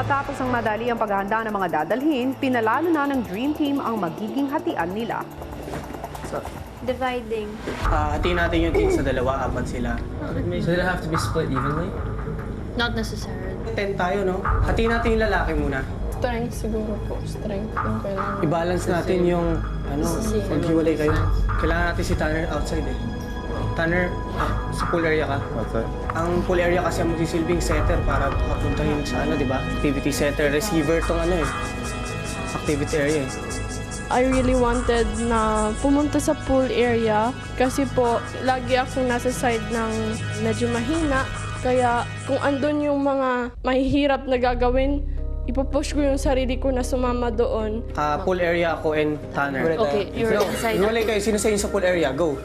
Matapos ang madali ang paghahanda ng mga dadalhin, pinalalo na ng Dream Team ang magiging hatian nila. Dividing. Hatiin natin yung team sa dalawa, apat sila. So they have to be split evenly? Not necessarily. 10 tayo, no? Hatiin natin yung lalaki muna. Strength siguro po. Strength yung kailangan. I-balance natin yung, maghiwalay kayo. Kailangan natin si Tanner outside eh. Tanner, sa pool area ka. Outside? Ang pool area kasi ang magsisilbing setter para makapunta yun sa di ba? Activity setter, receiver tong activity area eh. I really wanted na pumunta sa pool area kasi po lagi akong nasa side ng medyo mahina. Kaya kung andun yung mga mahihirap na gagawin, ipupush ko yung sarili ko na sumama doon. Pool area ako and Tanner. Okay, you're inside. Hiwalay kayo, sino sa inyo sa pool area? Go.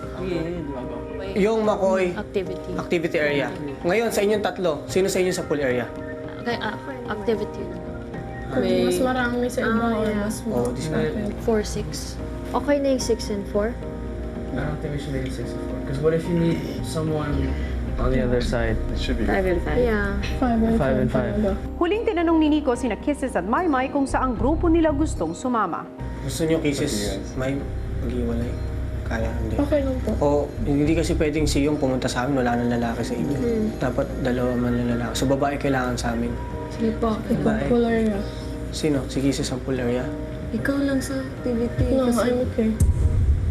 Yung McCoy, Activity. activity area. Ngayon, sa inyong tatlo, sino sa inyo sa pool area? Okay, activity. Mas marami sa iba or mas Oh, this one. 4, 6. Okay na yung 6 and 4? I don't think we should make it 6 and 4. Because what if you need someone on the other side? It should be. 5 and 5. Yeah. 5 and 5. Huling tinanong ni Nico sina Kisses at Maymay kung saang grupo nila gustong sumama. Gusto nyo kisses, may maghiwalay? Kaya, hindi. Okay lang po. O, hindi kasi pwedeng si Yung pumunta sa amin, wala nang lalaki sa inyo. Dapat dalawa man ang lalaki. So, babae kailangan sa amin. Sige po. Pool area. Sino? Si Kisses ang pool area? Ikaw lang sa activity. No, I'm okay.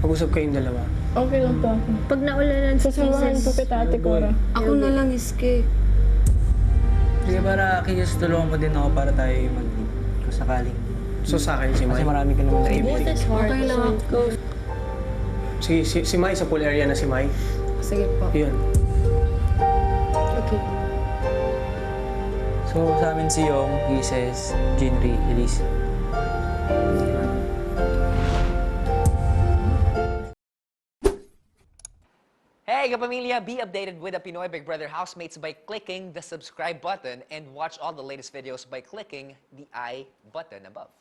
Pag-usap kayong dalawa. Okay lang po ako. Pag naulanan sa Sasamahan po kita, Ate Cora. Ako na lang iske. Sige, para kiyas tulungan mo din ako para tayo mag-lead kung sakaling. So, sa akin si Mai. Kasi marami ka naman activity. Okay lang ako. Si Mai sa pool area na si Mai. Sige po. Yun. Okay. So, sa amin si Yong, Gises, Jinri, Elise. Hey, kapamilya! Be updated with the Pinoy Big Brother housemates by clicking the subscribe button and watch all the latest videos by clicking the I button above.